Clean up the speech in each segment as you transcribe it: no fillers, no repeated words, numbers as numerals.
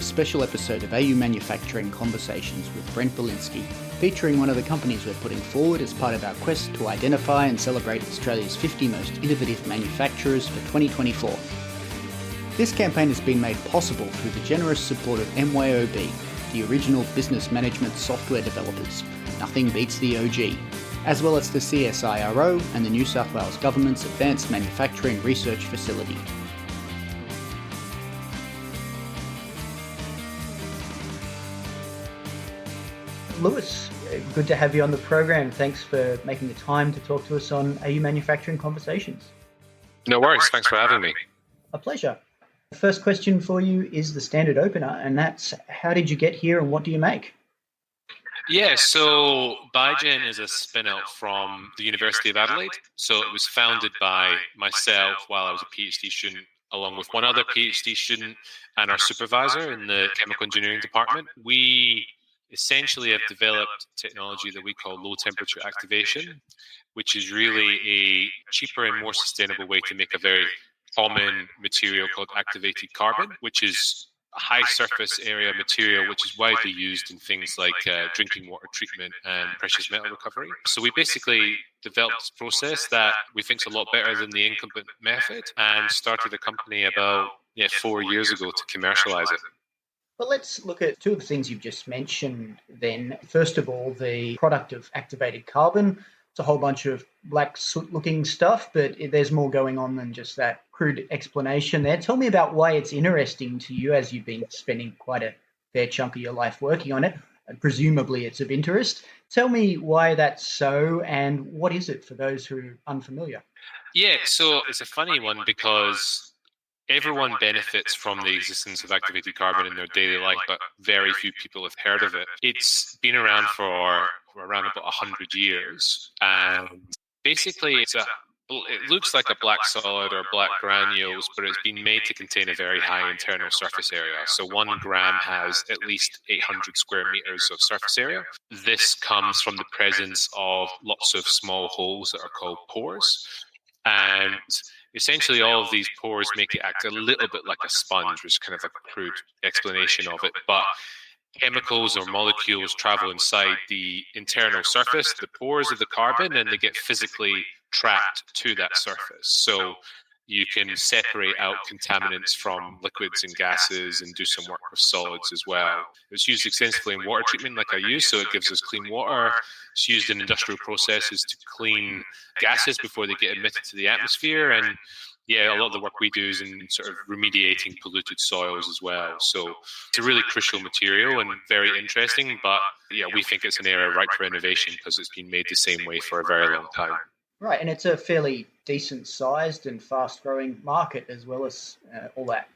special episode of AU Manufacturing Conversations with Brent Balinski, featuring one of the companies we're putting forward as part of our quest to identify and celebrate Australia's 50 most innovative manufacturers for 2024. This campaign has been made possible through the generous support of MYOB, the original business management software developers. Nothing beats the OG, as well as the CSIRO and the New South Wales Government's Advanced Manufacturing Research Facility. Lewis, good to have you on the program. Thanks for making the time to talk to us on AU Manufacturing Conversations. No worries. Thanks for having me. A pleasure. The first question for you is the standard opener, and that's how did you get here and what do you make? Yeah, so Bygen is a spin-out from the University of Adelaide. So it was founded by myself while I was a PhD student, along with one other PhD student and our supervisor in the chemical engineering department. We essentially have developed technology that we call low temperature activation, which is really a cheaper and more sustainable way to make a very common material called activated carbon, which is a high surface area material which is widely used in things like drinking water treatment and precious metal recovery. So we basically developed this process that we think is a lot better than the incumbent method and started a company about 4 years ago to commercialize it. Well, let's look at two of the things you've just mentioned then. First of all, the product of activated carbon. It's a whole bunch of black soot-looking stuff, but there's more going on than just that crude explanation there. Tell me about why it's interesting to you, as you've been spending quite a fair chunk of your life working on it, and presumably it's of interest. Tell me why that's so, and what is it for those who are unfamiliar? Yeah, so it's a funny one because everyone benefits from the existence of activated carbon in their daily life, but very few people have heard of it. It's been around for around about 100 years, and basically it looks like a black solid or black granules, but it's been made to contain a very high internal surface area. So 1 gram has at least 800 square meters of surface area. This comes from the presence of lots of small holes that are called pores, and essentially all of these pores make it act a little bit like a sponge, which is kind of a crude explanation of it. But chemicals or molecules travel inside the internal surface, the pores of the carbon, and they get physically trapped to that surface. So you can separate out contaminants from liquids and gases and do some work with solids as well. It's used extensively in water treatment like I use, so it gives us clean water. It's used in industrial processes to clean gases before they get emitted to the atmosphere. And a lot of the work we do is in sort of remediating polluted soils as well. So it's a really crucial material and very interesting, but we think it's an area ripe for innovation because it's been made the same way for a very long time. Right, and it's a fairly decent-sized and fast-growing market as well as all that.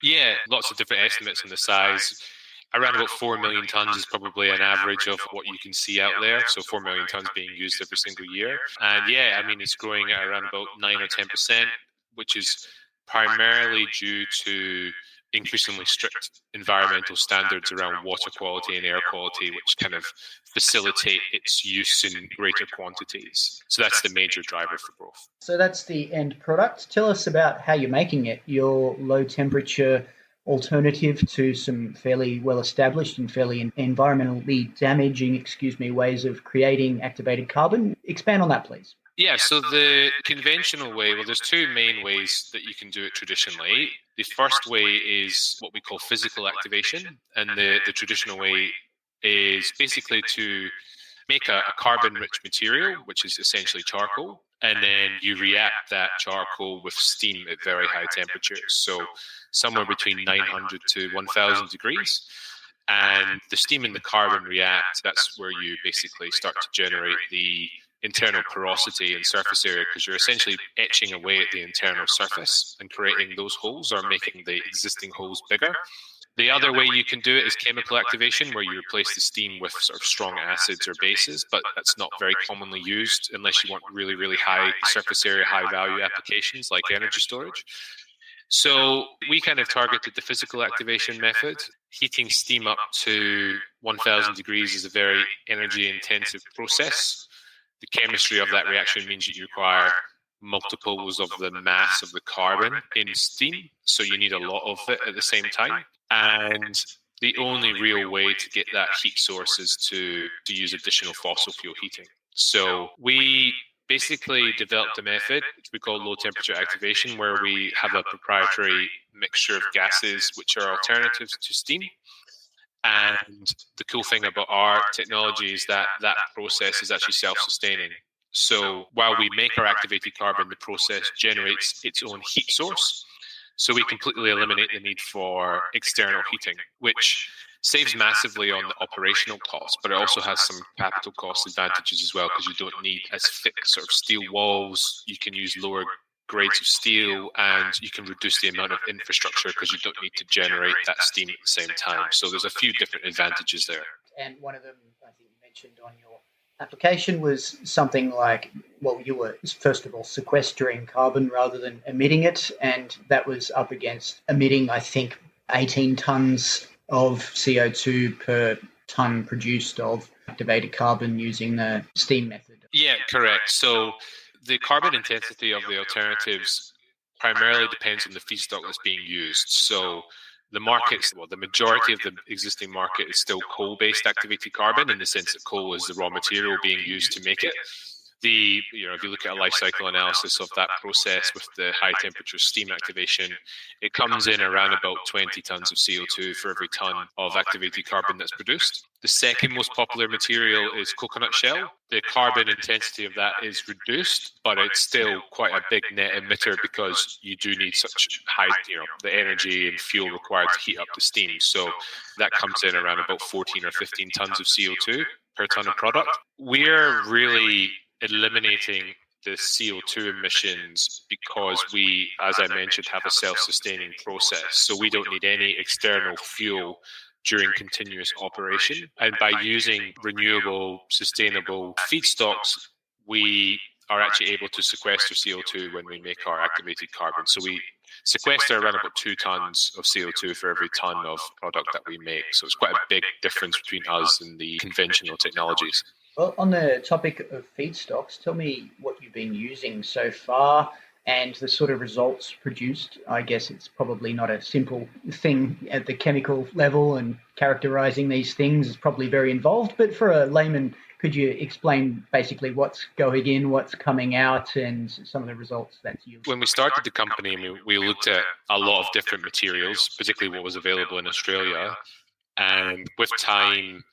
Yeah, lots of different estimates on the size. Around about 4 million tons is probably an average of what you can see out there. So 4 million tons being used every single year. And it's growing at around about 9 or 10%, which is primarily due to increasingly strict environmental standards around water quality and air quality, which kind of facilitate its use in greater quantities. So that's the major driver for growth. So that's the end product. Tell us about how you're making it, your low temperature alternative to some fairly well-established and fairly environmentally damaging, ways of creating activated carbon. Expand on that, please. Yeah, so the conventional way, there's two main ways that you can do it traditionally. The first way is what we call physical activation, and the traditional way is basically to make a carbon-rich material, which is essentially charcoal, and then you react that charcoal with steam at very high temperatures, so somewhere between 900 to 1,000 degrees. And the steam and the carbon react. That's where you basically start to generate the internal porosity and surface area, because you're essentially etching away at the internal surface and creating those holes or making the existing holes bigger. The other way you can do it is chemical activation, where you replace the steam with sort of strong acids or bases, but that's not very commonly used unless you want really, really high surface area, high value applications like energy storage. So we kind of targeted the physical activation method. Heating steam up to 1,000 degrees is a very energy intensive process. The chemistry of that reaction means that you require multiples of the mass of the carbon in steam, so you need a lot of it at the same time. And the only real way to get that heat source is to use additional fossil fuel heating. So we basically developed a method which we call low temperature activation, where we have a proprietary mixture of gases which are alternatives to steam. And the cool thing about our technology is that that process is actually self-sustaining. So while we make our activated carbon, the process generates its own heat source. So we completely eliminate the need for external heating, which saves massively on the operational costs, but it also has some capital cost advantages as well, because you don't need as thick sort of steel walls. You can use lower grades of steel, and you can reduce the amount of infrastructure because you don't need to generate that steam at the same time. So there's a few different advantages there. And one of them, I think you mentioned on your application, was something like, well, you were first of all sequestering carbon rather than emitting it, and that was up against emitting, I think, 18 tonnes of CO2 per tonne produced of activated carbon using the steam method. Yeah, correct. So the carbon intensity of the alternatives primarily depends on the feedstock that's being used. So the markets, well, the majority of the existing market is still coal-based activated carbon, in the sense that coal is the raw material being used to make it. If you look at a life cycle analysis of that process with the high temperature steam activation, it comes in around about 20 tons of CO2 for every ton of activated carbon that's produced. The second most popular material is coconut shell. The carbon intensity of that is reduced, but it's still quite a big net emitter, because you do need such high, the energy and fuel required to heat up the steam. So that comes in around about 14 or 15 tons of CO2 per ton of product. We're really eliminating the CO2 emissions because we, as I mentioned, have a self-sustaining process. So we don't need any external fuel during continuous operation. And by using renewable, sustainable feedstocks, we are actually able to sequester CO2 when we make our activated carbon. So we sequester around about 2 tons of CO2 for every ton of product that we make. So it's quite a big difference between us and the conventional technologies. Well, on the topic of feedstocks, tell me what you've been using so far and the sort of results produced. I guess it's probably not a simple thing at the chemical level, and characterizing these things is probably very involved. But for a layman, could you explain basically what's going in, what's coming out, and some of the results that's used? When we started the company, we looked at a lot of different materials, particularly what was available in Australia. And with time,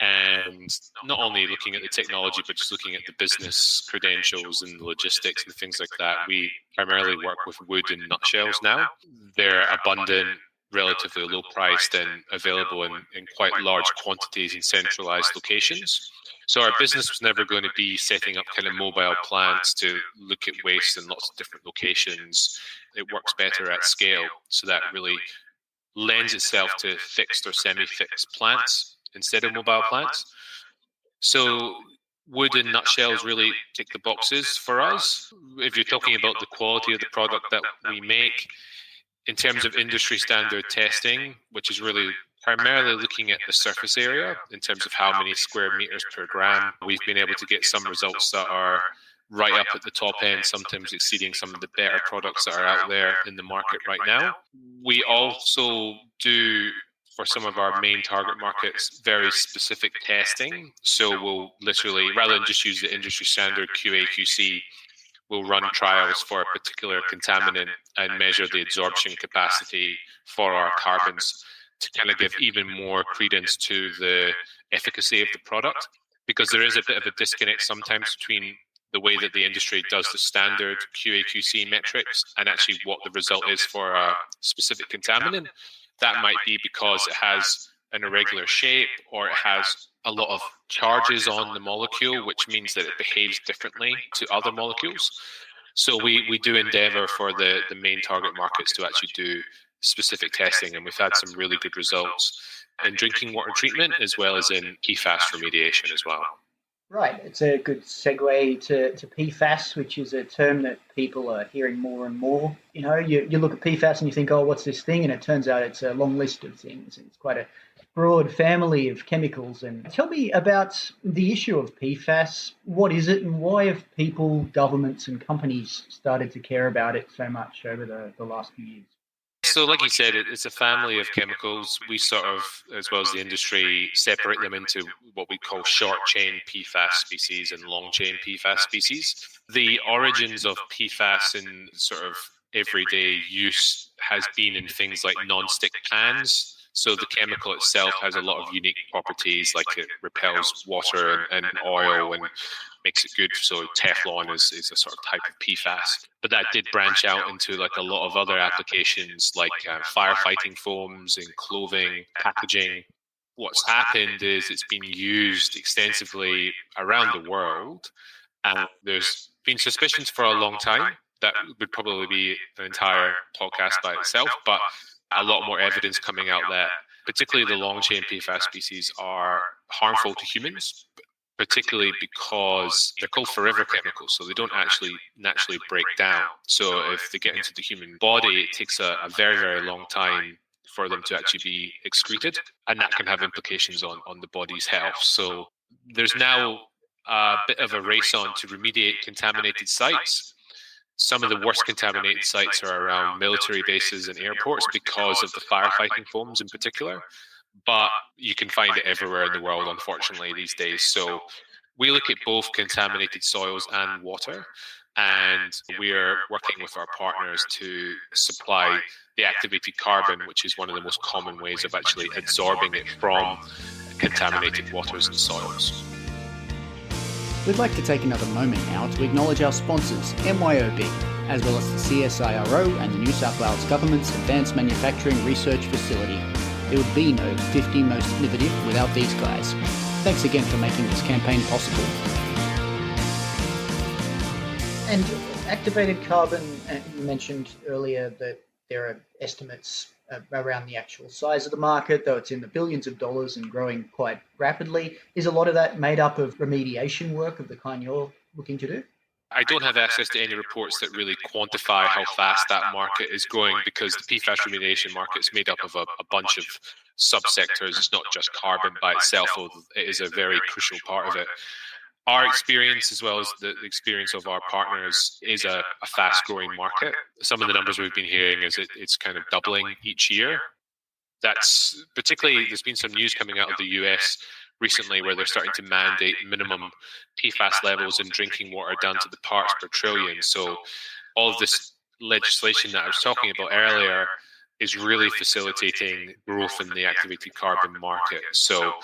and not only looking at the technology, but just looking at the business credentials and the logistics and things like that, we primarily work with wood and nutshells now. They're abundant, relatively low priced, and available in quite large quantities in centralized locations. So our business was never going to be setting up kind of mobile plants to look at waste in lots of different locations. It works better at scale, so that really lends itself to fixed or semi-fixed plants instead of mobile plants. So wood and nutshells really tick the boxes for us. If you're talking about the quality of the product that we make, in terms of industry standard testing, which is really primarily looking at the surface area in terms of how many square meters per gram, we've been able to get some results that are right up at the top end, sometimes exceeding some of the better products that are out there in the market right now. We also do, for some of our main target markets, very specific testing. So we'll literally, rather than just use the industry standard QA/QC, we'll run trials for a particular contaminant and measure the absorption capacity for our carbons to kind of give even more credence to the efficacy of the product. Because there is a bit of a disconnect sometimes between the way that the industry does the standard QA/QC metrics and actually what the result is for a specific contaminant. That might be because it has an irregular shape, or it has a lot of charges on the molecule, which means that it behaves differently to other molecules. So we do endeavor for the main target markets to actually do specific testing, and we've had some really good results in drinking water treatment as well as in PFAS remediation as well. Right. It's a good segue to PFAS, which is a term that people are hearing more and more. You know, you look at PFAS and you think, oh, what's this thing? And it turns out it's a long list of things. It's quite a broad family of chemicals. And tell me about the issue of PFAS. What is it, and why have people, governments and companies started to care about it so much over the last few years? so like you said, it's a family of chemicals. We sort of, as well as the industry, separate them into what we call short-chain PFAS species and long-chain PFAS species. The origins of PFAS in sort of everyday use has been in things like non-stick pans. So the chemical itself has a lot of unique properties, like it repels water and oil and makes it good. So Teflon is a sort of type of PFAS. But that did branch out into like a lot of other applications, like firefighting foams in clothing, packaging. What's happened is it's been used extensively around the world, and there's been suspicions for a long time. That would probably be an entire podcast by itself, but a lot more evidence coming out that particularly the long-chain PFAS species are harmful to humans, particularly because they're called forever chemicals, so they don't actually naturally break down. So if they get into the human body, it takes a very, very long time for them to actually be excreted, and that can have implications on the body's health. So there's now a bit of a race on to remediate contaminated sites. Some of the worst contaminated sites are around military bases and airports because of the firefighting foams in particular. But you can find it everywhere in the world, unfortunately, these days. So we look at both contaminated soils and water, and we're working with our partners to supply the activated carbon, which is one of the most common ways of actually absorbing it from contaminated waters and soils. We'd like to take another moment now to acknowledge our sponsors, MYOB, as well as the CSIRO and the New South Wales Government's Advanced Manufacturing Research Facility. There would be no 50 Most Innovative without these guys. Thanks again for making this campaign possible. And activated carbon, you mentioned earlier that there are estimates around the actual size of the market, though it's in the billions of dollars and growing quite rapidly. Is a lot of that made up of remediation work of the kind you're looking to do? I don't have access to any reports that really quantify how fast that market is growing, because the PFAS remediation market is made up of a bunch of subsectors. It's not just carbon by itself, although it is a very crucial part of it. Our experience, as well as the experience of our partners, is a fast-growing market. Some of the numbers we've been hearing is it's kind of doubling each year. That's particularly, there's been some news coming out of the US recently where they're starting to mandate minimum PFAS levels in drinking water down to the parts per trillion. So all of this legislation that I was talking about earlier is really facilitating growth in the activated carbon market. So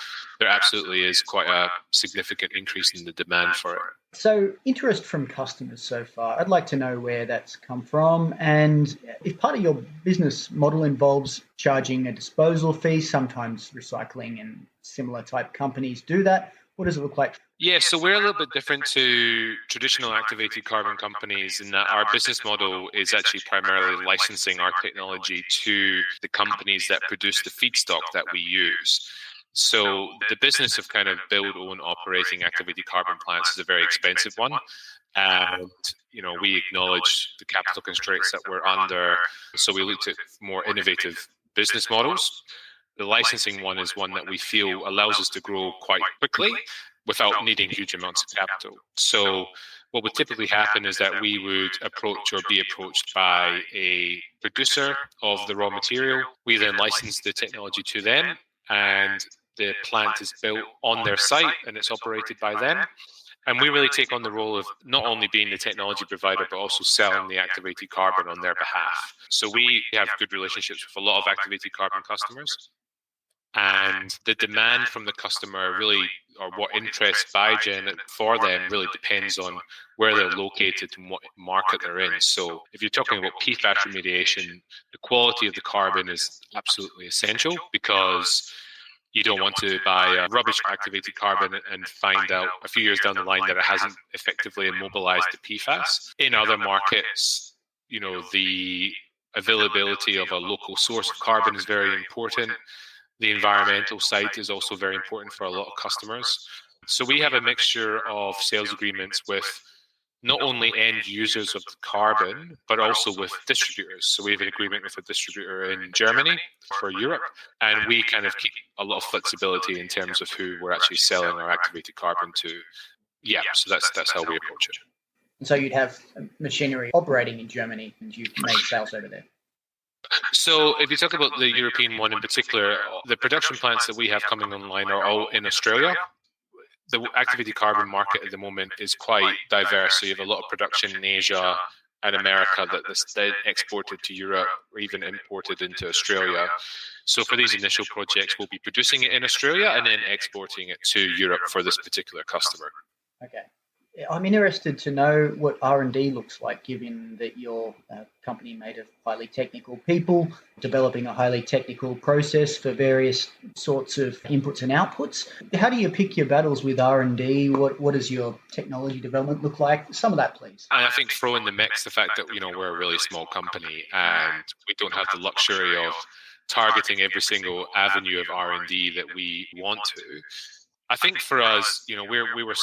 there absolutely is quite a significant increase in the demand for it. So interest from customers so far, I'd like to know where that's come from, and if part of your business model involves charging a disposal fee, sometimes recycling and similar type companies do that. What does it look like? Yeah, so we're a little bit different to traditional activated carbon companies in that our business model is actually primarily licensing our technology to the companies that produce the feedstock that we use. So the business of kind of build, own, operating activated carbon plants is a very expensive one. And, we acknowledge the capital constraints that we're under. So we looked at more innovative business models. The licensing one is one that we feel allows us to grow quite quickly without needing huge amounts of capital. So what would typically happen is that we would approach or be approached by a producer of the raw material. We then license the technology to them, and the plant is built on their site and it's operated by them. And we really take on the role of not only being the technology provider, but also selling the activated carbon on their behalf. So we have good relationships with a lot of activated carbon customers. And the demand from the customer really, or what interests Bygen for them, really depends on where they're located and what market they're in. So if you're talking about PFAS remediation, the quality of the carbon is absolutely essential, because you don't want to buy rubbish activated carbon and find out a few years down the line that it hasn't effectively immobilized the PFAS. In other markets, the availability of a local source of carbon is very important. The environmental side is also very important for a lot of customers. So we have a mixture of sales agreements with not only end users of the carbon, but also with distributors. So we have an agreement with a distributor in Germany for Europe, and we kind of keep a lot of flexibility in terms of who we're actually selling our activated carbon to. Yeah, so that's how we approach it. And so you'd have machinery operating in Germany, and you've made sales over there. So if you talk about the European one in particular, the production plants that we have coming online are all in Australia. The activated carbon market at the moment is quite diverse. So you have a lot of production in Asia and America that's then exported to Europe or even imported into Australia. So for these initial projects, we'll be producing it in Australia and then exporting it to Europe for this particular customer. Okay. I'm interested to know what R&D looks like, given that you're a company made of highly technical people, developing a highly technical process for various sorts of inputs and outputs. How do you pick your battles with R&D? What does your technology development look like? Some of that, please. And I think throw in the mix the fact that, we're a really small company and we don't have the luxury of targeting every single avenue of R&D that we want to. I think for us, we were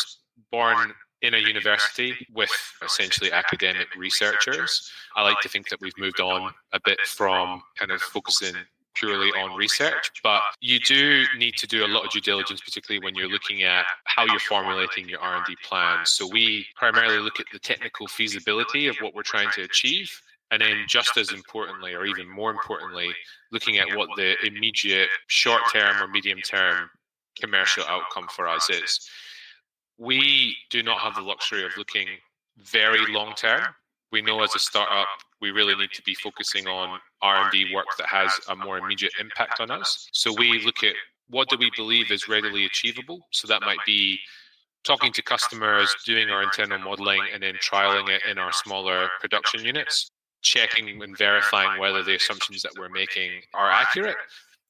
born in a university with essentially academic researchers. I like to think that we've moved on a bit from kind of focusing purely on research, but you do need to do a lot of due diligence, particularly when you're looking at how you're formulating your R&D plans. So we primarily look at the technical feasibility of what we're trying to achieve, and then just as importantly, or even more importantly, looking at what the immediate short-term or medium-term commercial outcome for us is. We do not have the luxury of looking very long term. We know as a startup, we really need to be focusing on R&D work that has a more immediate impact on us. So we look at what do we believe is readily achievable. So that might be talking to customers, doing our internal modeling, and then trialing it in our smaller production units, checking and verifying whether the assumptions that we're making are accurate,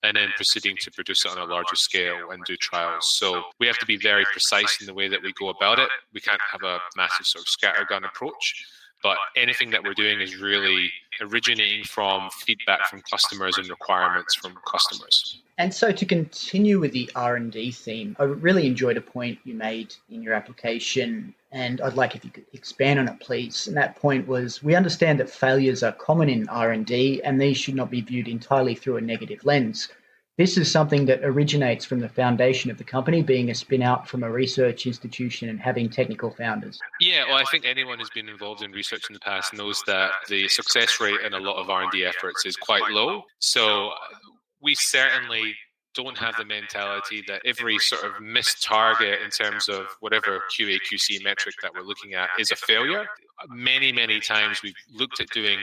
and then proceeding to produce it on a larger scale and do trials. So we have to be very precise in the way that we go about it. We can't have a massive sort of scattergun approach, but anything that we're doing is really originating from feedback from customers and requirements from customers. And so to continue with the R&D theme, I really enjoyed a point you made in your application, and I'd like if you could expand on it, please. And that point was, we understand that failures are common in R&D, and these should not be viewed entirely through a negative lens. This is something that originates from the foundation of the company being a spin-out from a research institution and having technical founders. Yeah, well, I think anyone who's been involved in research in the past knows that the success rate in a lot of R&D efforts is quite low. So we certainly don't have the mentality that every sort of missed target in terms of whatever QA, QC metric that we're looking at is a failure. Many, many times we've looked at doing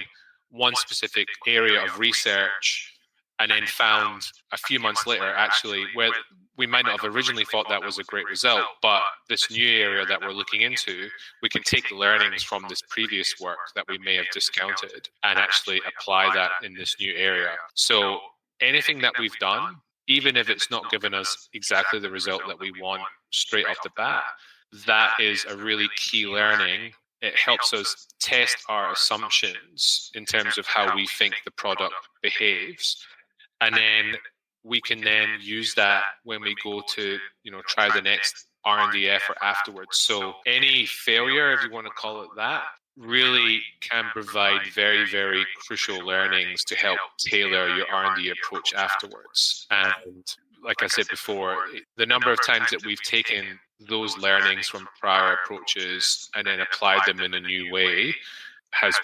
one specific area of research and then found a few months later, actually, where we might not have originally thought that was a great result, but this new area that we're looking into, we can take the learnings from this previous work that we may have discounted and actually apply that in this new area. So anything that we've done, even if it's not given us exactly the result that we want straight off the bat, that is a really key learning. It helps us test our assumptions in terms of how we think the product behaves. And then we can then use that when we go to, try the next R&D effort afterwards. So any failure, if you want to call it that, really can provide very, very crucial learnings to help tailor your R&D approach afterwards. And like I said before, the number of times that we've taken those learnings from prior approaches and then applied them in a new way has,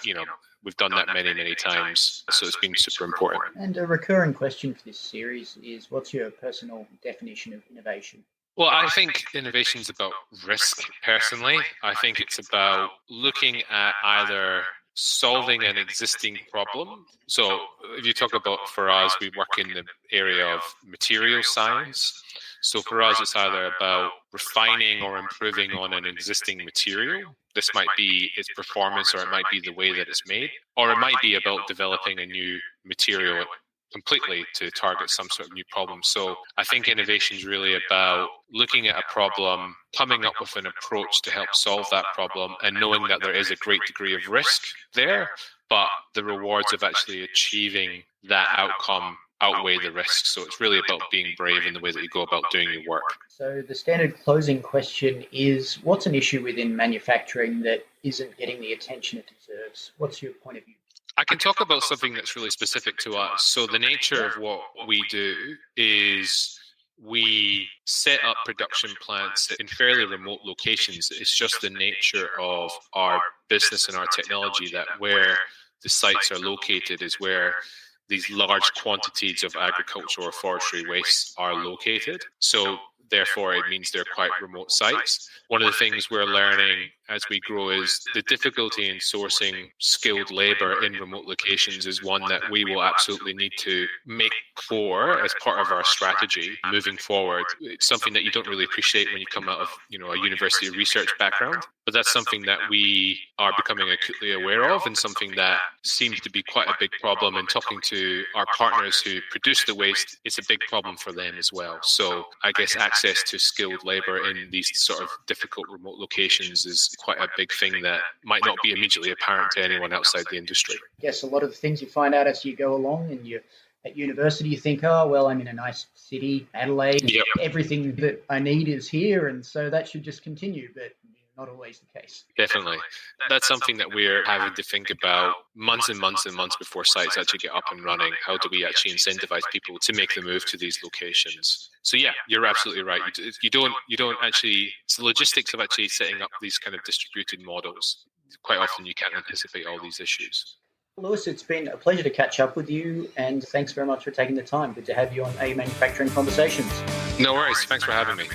we've done that many, many times. So it's been super important. And a recurring question for this series is, what's your personal definition of innovation? Well, I think innovation is about risk, personally. I think it's about looking at either solving an existing problem. So if you talk about, for us, we work in the area of material science. So for us, it's either about refining or improving on an existing material. This might be its performance, or it might be the way that it's made, or it might be about developing a new material completely to target some sort of new problem. So I think innovation is really about looking at a problem, coming up with an approach to help solve that problem, and knowing that there is a great degree of risk there, but the rewards of actually achieving that outcome outweigh the risks. So it's really about being brave in the way that you go about doing your work. So the standard closing question is, what's an issue within manufacturing that isn't getting the attention it deserves? What's your point of view? I can talk about something that's really specific to us. So the nature of what we do is we set up production plants in fairly remote locations. It's just the nature of our business and our technology that where the sites are located is where these large quantities of agricultural or forestry wastes are located. So therefore, it means they're quite remote sites. One of the things we're learning as we grow is the difficulty in sourcing skilled labor in remote locations is one that we will absolutely need to make core as part of our strategy moving forward. It's something that you don't really appreciate when you come out of, a university research background, but that's something that we are becoming acutely aware of, and something that seems to be quite a big problem. And talking to our partners who produce the waste, it's a big problem for them as well. So I guess access to skilled labor in these sort of difficult remote locations is quite a big thing that might not be immediately apparent to anyone outside the industry. Yes, a lot of the things you find out as you go along, and you at university you think, oh, well, I'm in a nice city, Adelaide, Yep. Everything that I need is here, and so that should just continue, but not always the case. Definitely. That's something that we're having to think about months and months and months before sites actually get up and running. How do we actually incentivize people to make the move to these locations? So yeah, you're absolutely right. You don't actually, it's the logistics of actually setting up these kind of distributed models. Quite often you can't anticipate all these issues. Lewis, it's been a pleasure to catch up with you, and thanks very much for taking the time. Good to have you on A Manufacturing Conversations. No worries. Thanks for having me.